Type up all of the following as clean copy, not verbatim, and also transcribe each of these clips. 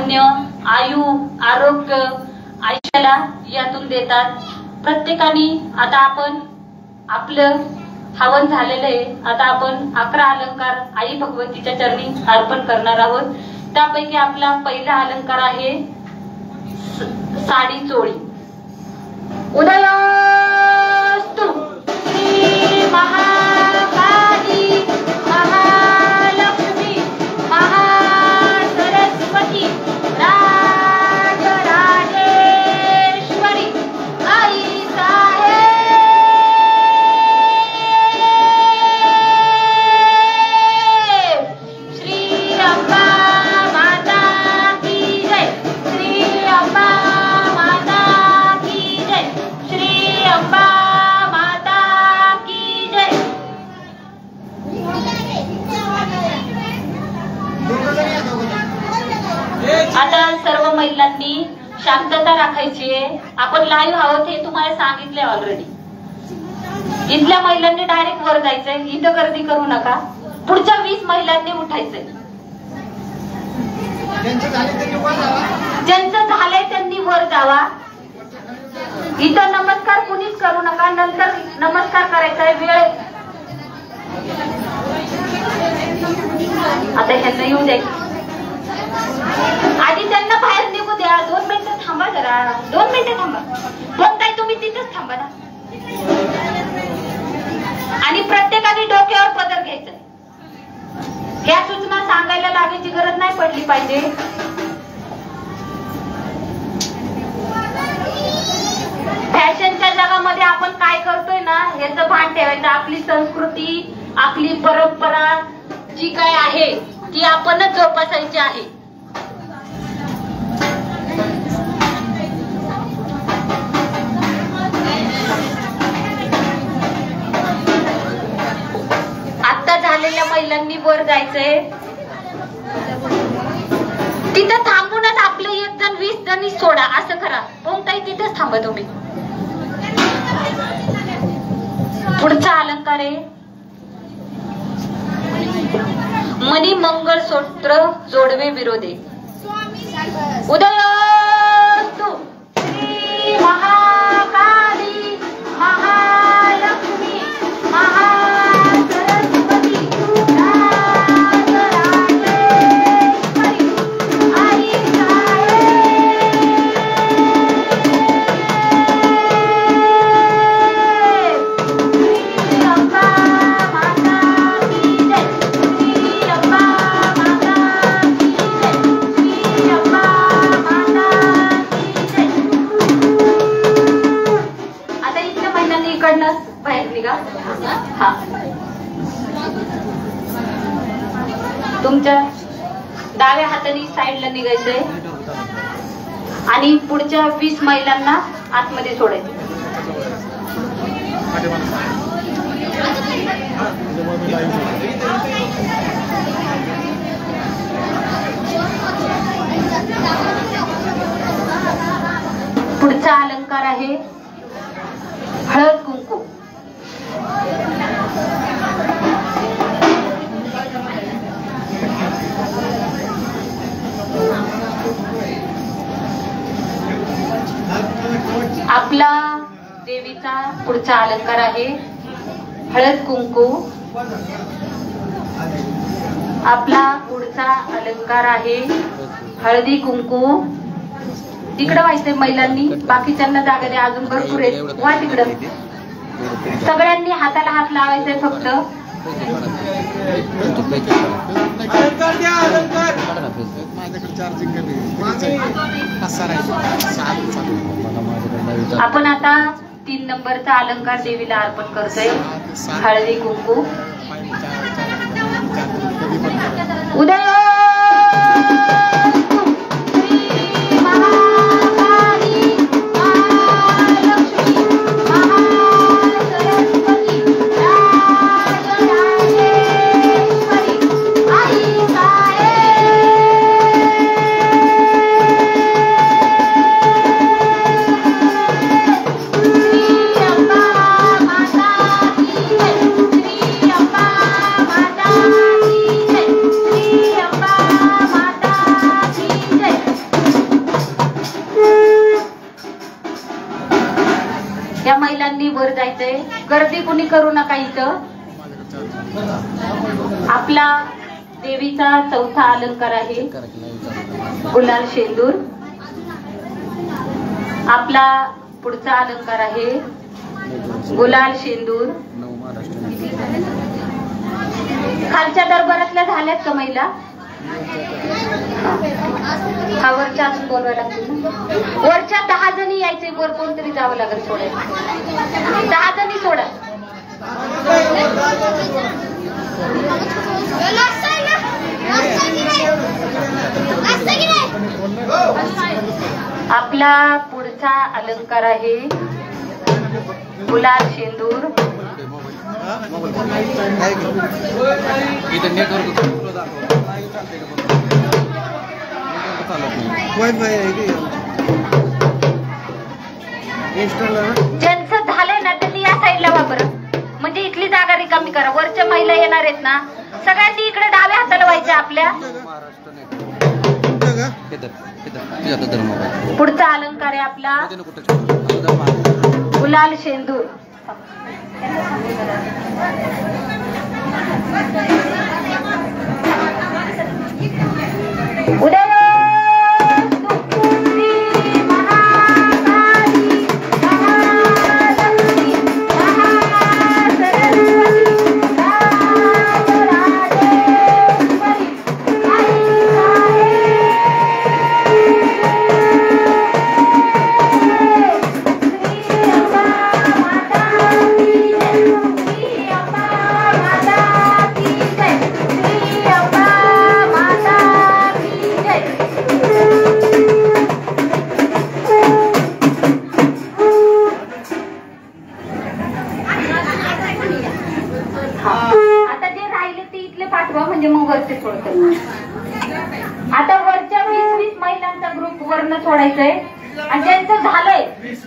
पुण्य, आयु, आरोग्य आयुष्याला यातून देतात. प्रत्येकाने आता आपण आपलं हवन झालेलं आहे. आता आपण 11 अलंकार आई भगवतीच्या चरणी अर्पण करणार आहोत. त्यापैकी आपला पहिला अलंकार आहे साडी चोळी. उदयास्तु श्री महाकाली महालक्ष्मी महासरस्वती राजराजेश्वरी आई साहेब श्री अंबा माता की जय. श्री अंबा माता की जय. श्री अंबा माता की जय. आता सर्व महिलांनी शांतता राखायची आहे. आपण लाईव्ह आहोत हे तुम्हाला सांगितले ऑलरेडी. इथल्या महिलांनी डायरेक्ट वर जायचंय. इथं गर्दी करू नका. पुढच्या 20 महिलांनी उठायचंय. ज्यांचं झालंय त्यांनी वर जावा. इथं नमस्कार कुणीच करू नका. नंतर नमस्कार करायचा आहे. वेळ आता ह्यांना येऊ द्या. आधी त्यांना बाहेर निघू द्या. 2 मिनिटं थांबा जरा. 2 मिनिटं थांबा. पण काय तुम्ही तिथंच थांबा ना. आणि प्रत्येकाने डोक्यावर पदर घ्यायचा. ह्या सूचना सांगायला लागायची गरज नाही पडली पाहिजे. फॅशनच्या जगामध्ये आपण काय करतोय ना याचं भान ठेवायचं. आपली संस्कृती आपली परंपरा जी काय आहे ती आपणच जोपासायची आहे. आता झालेल्या महिलांनी वर जायचंय. तिथं थांबूनच आपलं 1 जण 20 जणी सोडा असं करा. कोणताही तिथंच थांबा तुम्ही. पुढचा अलंकार आहे मनी मंगळसूत्र जोडवे विरोधे. उदयास्तु श्री महाकाली महालक्ष्मी महासरस्वती राजराजेश्वरी आई बाहेर निघा. हा तुमच्या डाव्या हाताने साईडला निघायचंय आणि पुढच्या 20 महिलांना आतमध्ये सोडायचं. पुढचा अलंकार आहे हळद कुंकू. आपला देवीचा पुढचा अलंकार आहे हळद कुंकू. आपला पुढचा अलंकार आहे हळदी कुंकू. तिकडं व्हायचंय महिलांनी. बाकीच्यांना जागा द्या. अजून भरपूर आहेत. वा तिकडं. सगळ्यांनी हाताला हात लावायचंय फक्त. आपण आता 3 नंबरचा अलंकार देवीला अर्पण करतोय हळदी कुंकू. उदय करायचंय. गर्दी कुणी करू नका इथं. आपला देवीचा चौथा अलंकार आहे गुलाल शेंदूर. आपला पुढचा अलंकार आहे गुलाल शेंदूर. खालच्या दरबारातल्या झाल्यात का महिला? हा वरच्या अजून बोलवायला लागतील ना. वरच्या 10 जणी यायचे. वर कोणतरी जावं लागेल सोडायला. 10 जणी सोडा. आपला पुढचा अलंकार आहे गुलाल शेंदूर. ज्यांचं झालंय ना त्यांनी या साईडला वापर, म्हणजे इथली जागा रिकामी करा. वरच्या महिला येणार आहेत ना, सगळ्यांनी इकडे डाव्या हाताला व्हायचे आपल्या. पुढचा अलंकार आहे आपला गुलाल शेंदूर. उदय म्हणजे मग वरचे सोडतो. आता वरच्या 20 महिलांचा ग्रुप वरनं सोडायचंय. आणि ज्यांचं झालंय 20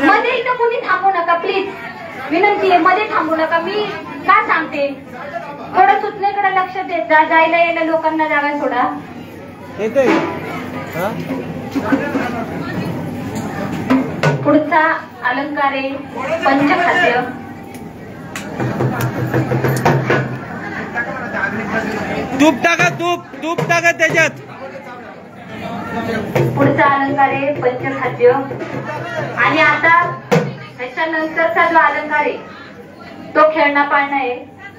मध्ये इथं कुणी थांबू नका प्लीज. विनंती आहे, मध्ये थांबू नका. मी का सांगते, थोडं सूचनेकडे लक्ष देत जा. जायला यायला लोकांना जागा सोडा. पुढचा अलंकार आहे पंचखाद्य. तूप टाका त्याच्यात. पुढचा अलंकार आहे पंचखाद्य. आणि आता त्याच्यानंतरचा जो अलंकार आहे तो खेळणा पाळणा आहे.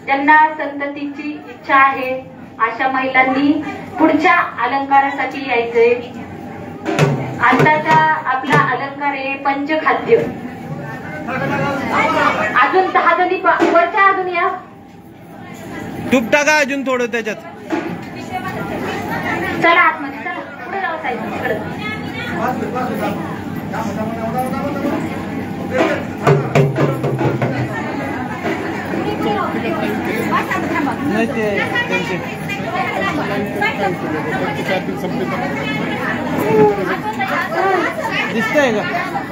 ज्यांना संततीची इच्छा आहे अशा महिलांनी पुढच्या अलंकारासाठी यायचंय. आताचा आपला अलंकार आहे पंचखाद्य. अजून 10 जणी वरच्या अजून या. तूप टाका अजून थोडं त्याच्यात. चला आतमध्ये चला. पुढे जाऊ साहेब. दिसतंय का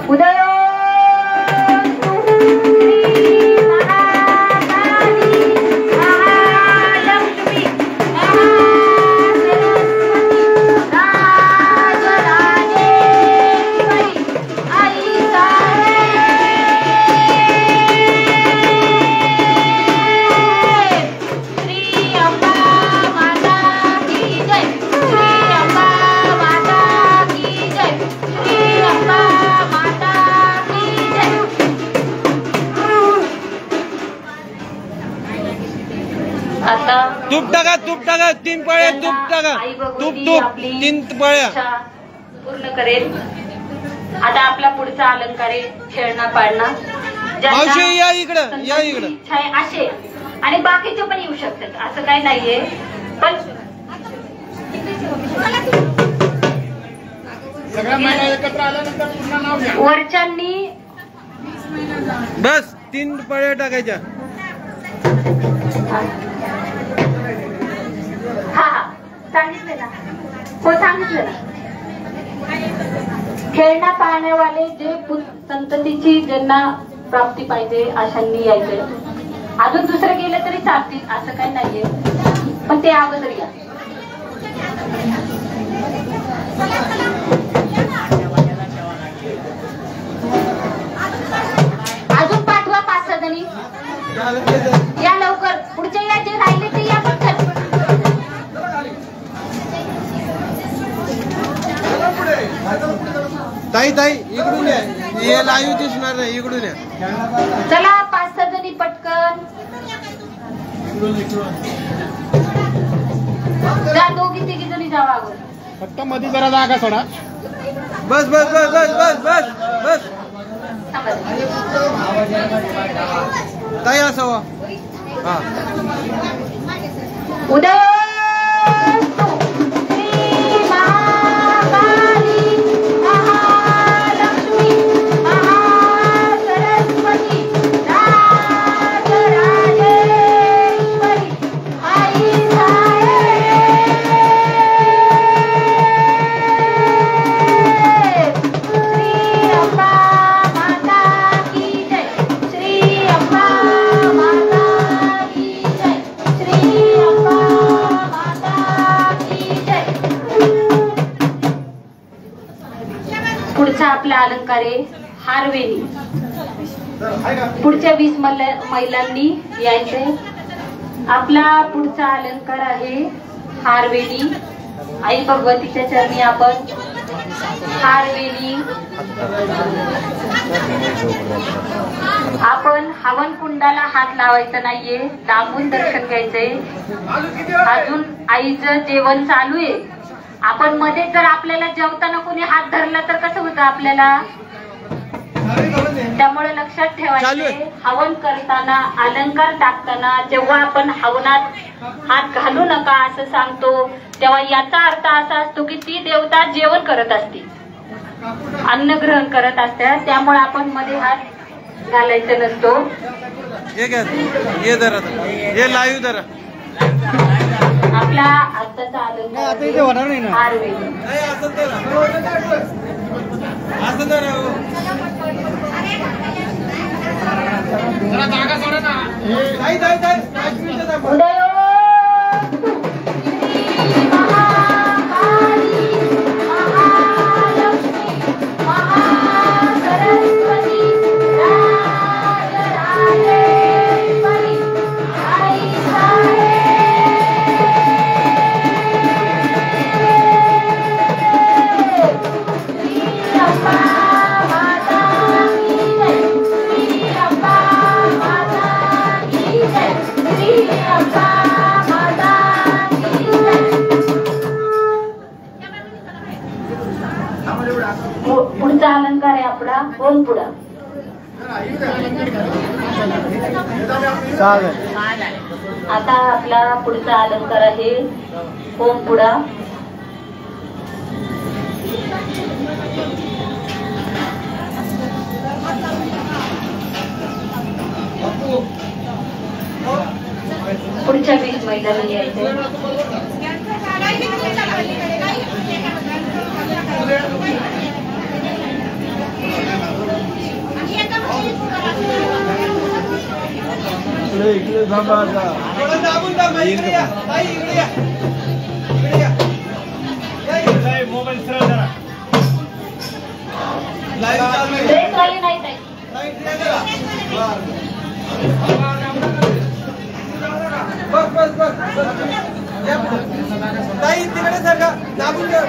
उदय तूप टाका 3 पळ्या. तूप टाका. तूप 3 पळ्या पूर्ण करेल. आता आपला पुढचा अलंकार आहे खेळणा पाळणा. या इकडं असे आणि बाकीचे पण येऊ शकतात, असं काही नाहीये. पण वरच्यांनी बस 3 पळ्या टाकायच्या. हा सांगितले ना. हो सांगितलं ना. खेळणा पाळण्यावाले जे संततीची ज्यांना प्राप्ती पाहिजे अशांनी यायचंय. अजून दुसरं गेलं तरी चालतील, असं काही नाहीये. पण ते अगोदर या. ताई इकडून या, हे लाईव्ह दिसणार नाही, इकडून या. चला 5-6 जणी पटकन जा, 2-3 जणी जावा अगोदर. फक्त मध्ये जरा जागा सोडा. बस बस बस बस बस बस बस ताई असावा. हा उदय आपला अलंकार आहे हारवेणी. पुढच्या 20 महिलांनी यायचे. आपला पुढचा अलंकार आहे हारवेणी. आई भगवतीच्या चरणी आपण हारवेणी. आपण हवन कुंडाला हात लावायचा नाहीये, लांबून दर्शन घ्यायचंय. अजून आईचं जेवण चालू आहे. आपण मध्ये जर आपल्याला जेवताना कोणी हात धरला तर कसं होतं आपल्याला. त्यामुळे लक्षात ठेवायचे, हवन करताना अलंकार टाकताना जेव्हा आपण हवनात हात घालू नका असं सांगतो, तेव्हा याचा अर्थ असा असतो की ती देवता जेवण करत असते, अन्न ग्रहण करत असते. त्यामुळे आपण मध्ये हात घालायचा नसतो. हे लाईव्ह धरा. आपला आत्ताचा अलंकार हारवेणी. उदय पुढचा अलंकार आहे आपला ओमपुडा. आता आपला पुढचा अलंकार आहे ओमपुडा. पुढच्या 20 महिलांनी यायचे. मोबाईल सरळ जरा. बस बस बस ताई तिकडे सरका, दाबून घ्या.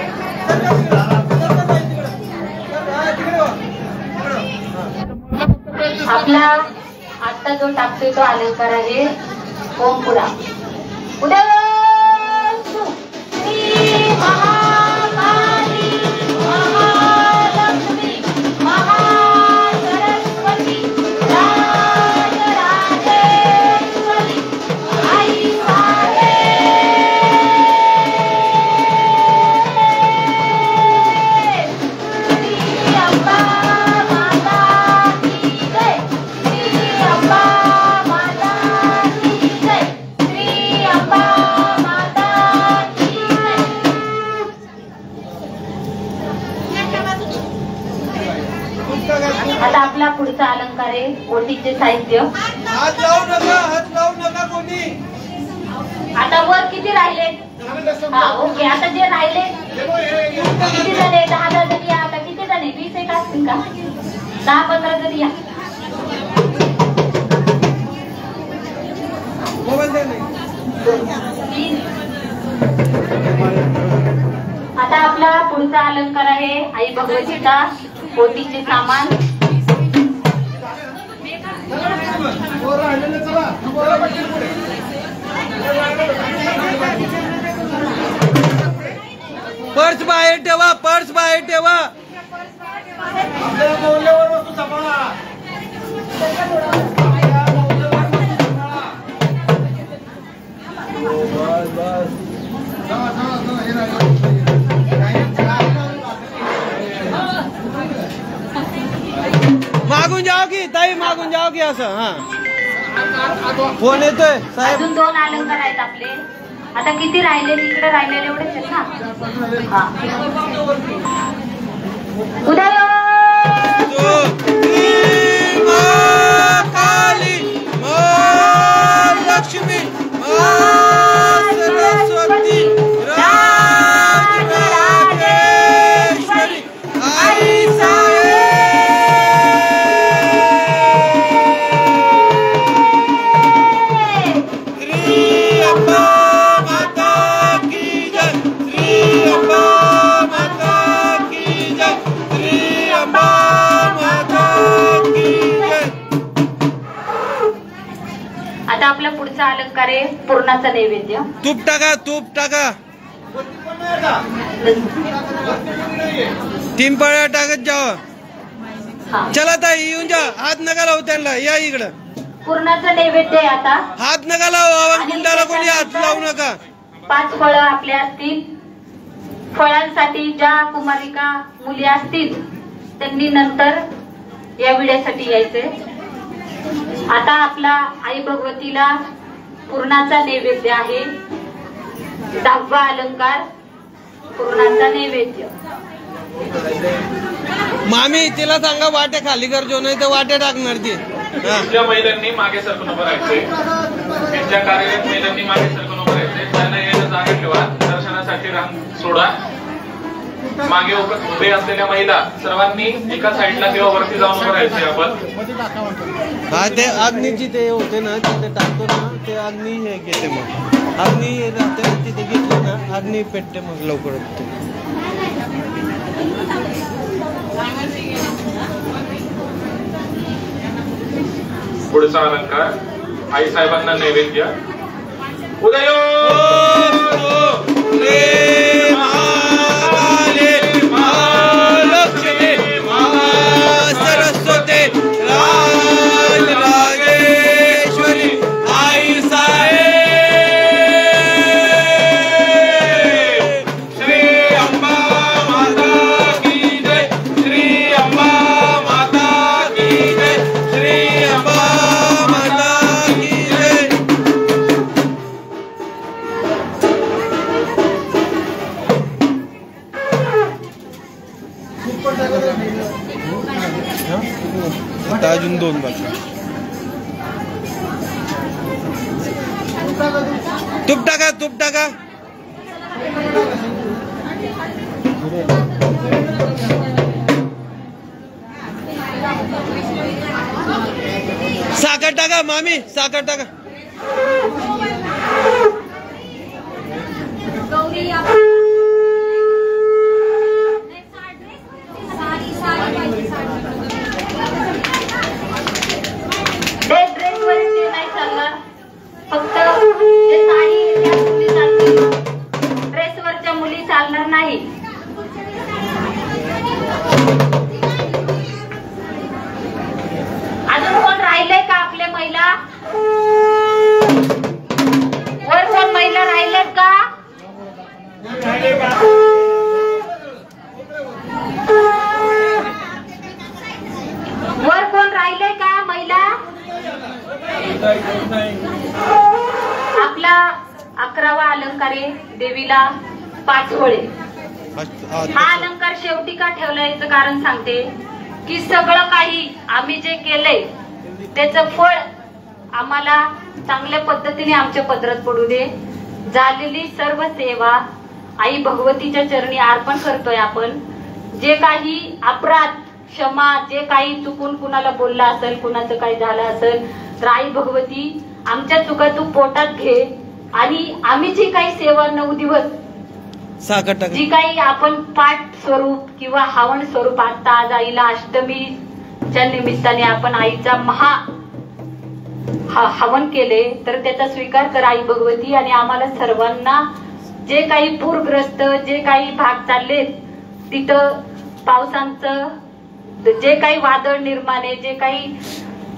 आपला आता जो टाकतोय तो अलंकार आहे ओमपुडा. उदय श्री महाकाली महालक्ष्मी महासरस्वती राजराजेश्वरी आई आता आपला पुढचा अलंकार आहे ओटीचे साहित्य. हात लावू नका कोणी. आता वर किती राहिले. हा ओके. आता जे राहिले किती जण आहे. 10 जणी या. आता किती जण आहे. 20 एक असतील का. 10-15 जणी या. आता आपला पुढचा अलंकार आहे आई भगवतीचा ओटीचे सामान, पर्स बाहेर ठेवा, पर्स बाहेर ठेवा. मागून जाओ की ताई, मागून जाओ की असं. हा फोन येतोय साहेब. अजून 2 अलंकार आहेत आपले. आता किती राहिले? इकडे राहिलेले एवढेच आहेत ना. हा उदय काली लक्ष्मी सरस्वती राजेश्वरी आई आता आपला पुढचा अलंकार आहे पुरणाचा नैवेद्य. तूप टाका, तूप टाका. 3 पळ्या टाकत जावा. चला ताई येऊन जा. हात नका लावू त्यांना. या इकडं. पुरणाचा नैवेद्य आहे आता. हात नका लावू. आवाज गुंडाला कोणी हात लावू नका. 5 फळं आपल्या असतील. फळांसाठी ज्या कुमारिका मुली असतील त्यांनी नंतर या विड्यासाठी यायचे. आता आपला आई भगवतीला पुरणाचा नैवेद्य आहे. 10वा अलंकार पुरणाचा नैवेद्य. मामी तिला सांगा वाटे खाली कर, जो नाही तर वाटे टाकणार ती. ज्या महिलांनी मागे सरकून उभं राहायचे, त्यांच्या कार्यरत महिलांनी मागे सरकून उभं राहायचे. त्यांना येणं जागा ठेवा. दर्शनासाठी रांग सोडा. मागे उभे असलेल्या महिला सर्वांनी एका साईडला किंवा वरती जाऊन उभं राहायचे. आपण हा ते अग्नीची ते होते ना तिथे टाकतो ना, ते अग्नी हे घेते. मग अग्नी राहते ना तिथे घेतली ना, अग्नी पेटते मग लवकर. पुढचा अलंकार आई साहेबांना नैवेद्य. उदयो सरस्वती राजेश्वरी आई साहेब. श्री अंबा माता की जय. श्री अंबा माता की जय. श्री अंबा माता की जय. आता अजून 2 बाकी. तूप टाका, तूप टाका. साखर टाका मामी, साखर टाका. नाही चालणार. फक्त जे साडी त्या मुली चालतील. ड्रेसवरच्या मुली चालणार नाही. अजून कोण राहिलंय का आपल्या महिला? वर कोण महिला राहिलेत का? वर कोण राहिलंय का महिला? आपला 11वा अलंकार आहे देवीला 5 फळे. हा अलंकार शेवटी का ठेवला याचं कारण सांगते की सगळं काही आम्ही जे केलंय त्याचं फळ आम्हाला चांगल्या पद्धतीने आमच्या पदरात पडू दे. झालेली सर्व सेवा आई भगवतीच्या चरणी अर्पण करतोय आपण. जे काही अपराध क्षमा, जे काही चुकून कुणाला बोलला असेल, कुणाचं काही झालं असेल तर आई भगवती आमच्या चुका तू पोटात घे. आणि आम्ही जी काही सेवा 9 दिवस साखर टाक. जी काही आपण पाठ स्वरूप किंवा हवन स्वरूप आता आज आईला अष्टमीच्या निमित्ताने आपण आईचा हवन केले, तर त्याचा स्वीकार कर आई भगवती. आणि आम्हाला सर्वांना जे काही पूरग्रस्त जे काही भाग चाललेत तिथं पावसांचं जे काही वादळ निर्माण आहे, जे काही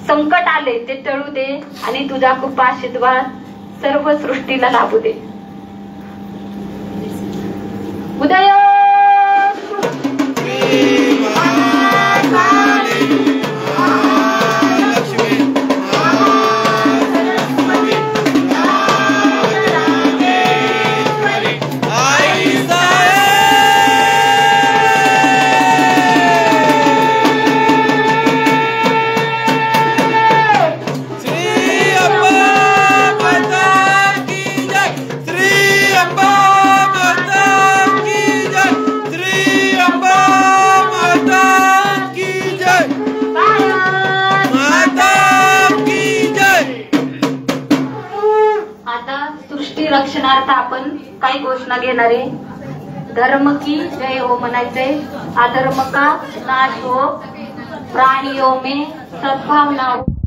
संकट आले ते टळू दे आणि तुझा कृपा आशीर्वाद सर्व सृष्टीला लाभू दे. उदय रक्षणार्थ आपण काही घोषणा घेणार आहे. धर्म की जय हो म्हणायचंय. अधर्म का नाश हो, प्राणी हो में सद्भावना हो.